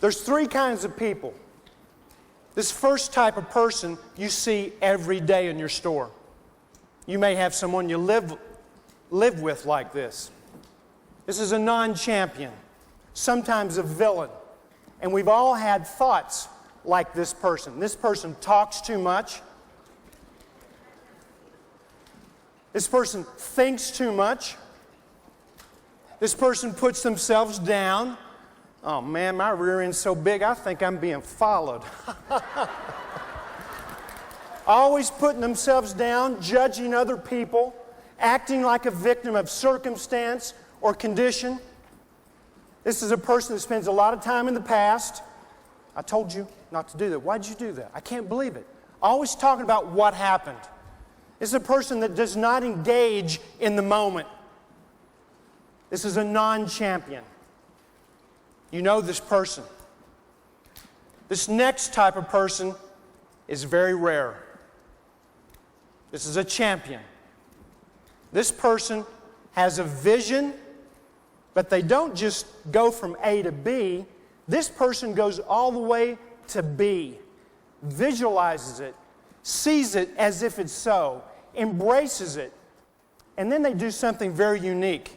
There's three kinds of people. This first type of person you see every day in your store. You may have someone you live with like this. This is a non-champion, sometimes a villain. And we've all had thoughts like this person. This person talks too much. This person thinks too much. This person puts themselves down. Oh man, my rear end's so big, I think I'm being followed. Always putting themselves down, judging other people, acting like a victim of circumstance or condition. This is a person that spends a lot of time in the past. I told you not to do that. Why'd you do that? I can't believe it. Always talking about what happened. This is a person that does not engage in the moment. This is a non-champion. You know this person. This next type of person is very rare. This is a champion. This person has a vision, but they don't just go from A to B. This person goes all the way to B, visualizes it, sees it as if it's so, embraces it, and then they do something very unique.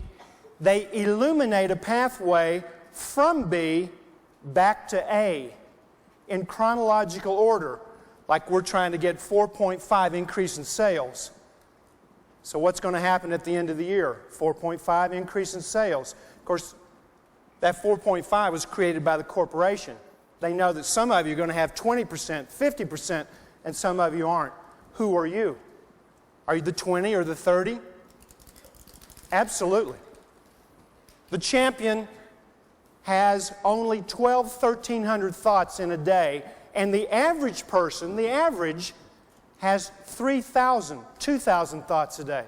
They illuminate a pathway from B back to A in chronological order, like we're trying to get 4.5 increase in sales. So what's going to happen at the end of the year? 4.5 increase in sales. Of course, that 4.5 was created by the corporation. They know that some of you are going to have 20%, 50%, and some of you aren't. Who are you? Are you the 20 or the 30? Absolutely. The champion has only 1,300 thoughts in a day, and the average person, has 3,000, 2,000 thoughts a day.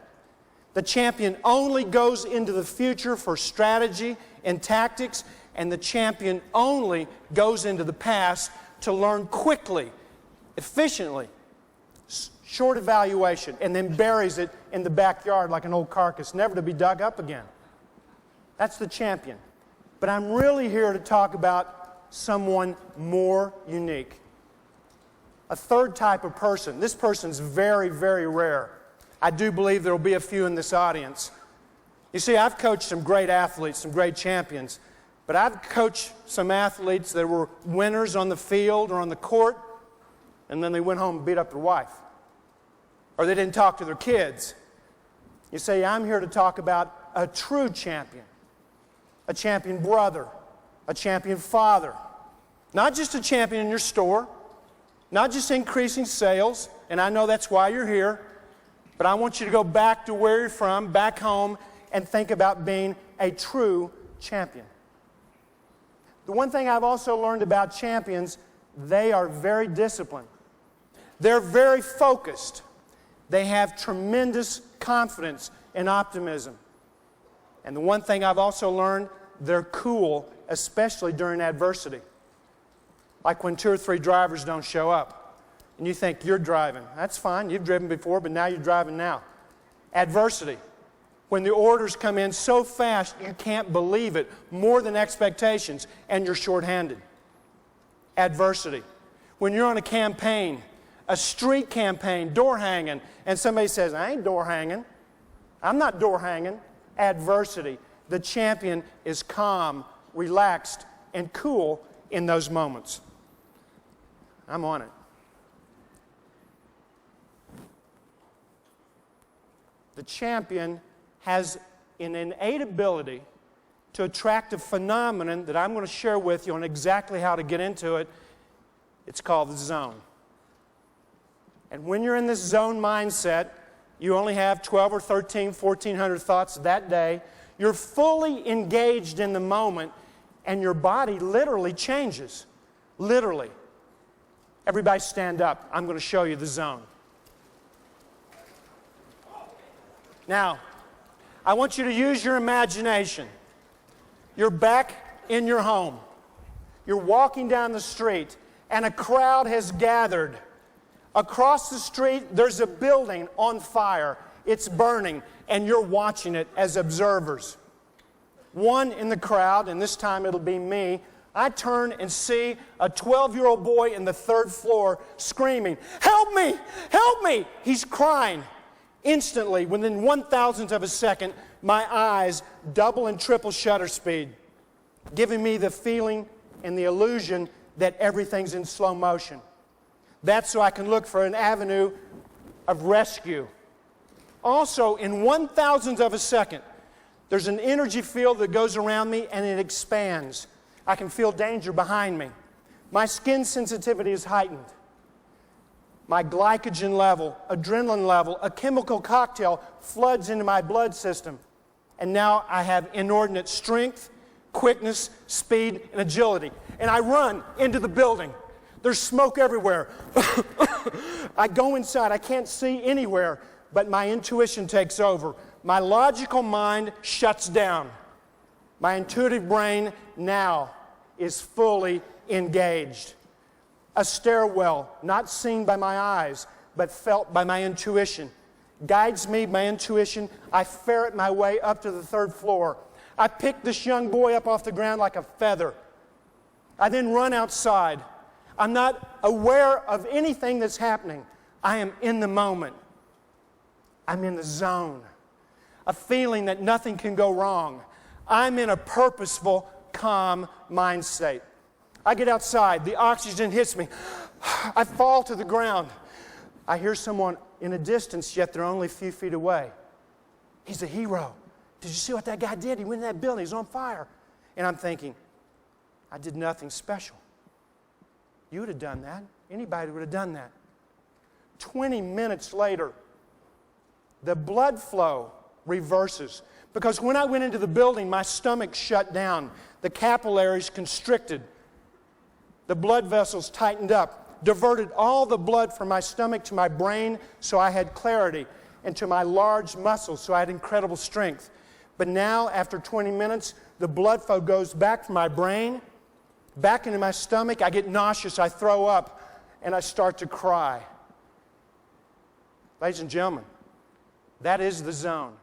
The champion only goes into the future for strategy and tactics, and the champion only goes into the past to learn quickly, efficiently, short evaluation, and then buries it in the backyard like an old carcass, never to be dug up again. That's the champion. But I'm really here to talk about someone more unique. A third type of person. This person's very, very rare. I do believe there will be a few in this audience. You see, I've coached some great athletes, some great champions, but I've coached some athletes that were winners on the field or on the court, and then they went home and beat up their wife. Or they didn't talk to their kids. You say, I'm here to talk about a true champion. A champion brother, a champion father. Not just a champion in your store, not just increasing sales, and I know that's why you're here, but I want you to go back to where you're from, back home, and think about being a true champion. The one thing I've also learned about champions, they are very disciplined. They're very focused. They have tremendous confidence and optimism. And the one thing I've also learned, they're cool, especially during adversity. Like when 2 or 3 drivers don't show up, and you think you're driving. That's fine, you've driven before, but now you're driving now. Adversity. When the orders come in so fast, you can't believe it, more than expectations, and you're shorthanded. Adversity. When you're on a campaign, a street campaign, door hanging, and somebody says, I ain't door hanging. I'm not door hanging. Adversity. The champion is calm, relaxed, and cool in those moments. I'm on it. The champion has an innate ability to attract a phenomenon that I'm going to share with you on exactly how to get into it. It's called the zone. And when you're in this zone mindset, you only have 12 or 13, 1,400 thoughts that day. You're fully engaged in the moment, and your body literally changes. Literally. Everybody stand up. I'm going to show you the zone. Now, I want you to use your imagination. You're back in your home. You're walking down the street, and a crowd has gathered. Across the street, there's a building on fire. It's burning, and you're watching it as observers. One in the crowd, and this time it'll be me, I turn and see a 12-year-old boy in the 3rd floor screaming, "Help me! Help me!" He's crying. Instantly, within 1,000th of a second, my eyes double and triple shutter speed, giving me the feeling and the illusion that everything's in slow motion. That's so I can look for an avenue of rescue. Also, in 1,000th of a second, there's an energy field that goes around me and it expands. I can feel danger behind me. My skin sensitivity is heightened. My glycogen level, adrenaline level, a chemical cocktail floods into my blood system. And now I have inordinate strength, quickness, speed, and agility. And I run into the building. There's smoke everywhere. I go inside. I can't see anywhere, but my intuition takes over. My logical mind shuts down. My intuitive brain now is fully engaged. A stairwell, not seen by my eyes, but felt by my intuition, guides me, my intuition. I ferret my way up to the 3rd floor. I pick this young boy up off the ground like a feather. I then run outside. I'm not aware of anything that's happening. I am in the moment. I'm in the zone. A feeling that nothing can go wrong. I'm in a purposeful, calm mind state. I get outside. The oxygen hits me. I fall to the ground. I hear someone in a distance, yet they're only a few feet away. He's a hero. Did you see what that guy did? He went in that building. He's on fire. And I'm thinking, I did nothing special. You would have done that. Anybody would have done that. 20 minutes later, the blood flow reverses. Because when I went into the building, my stomach shut down. The capillaries constricted. The blood vessels tightened up, diverted all the blood from my stomach to my brain so I had clarity, and to my large muscles so I had incredible strength. But now, after 20 minutes, the blood flow goes back from my brain, back into my stomach. I get nauseous, I throw up, and I start to cry. Ladies and gentlemen, that is the zone.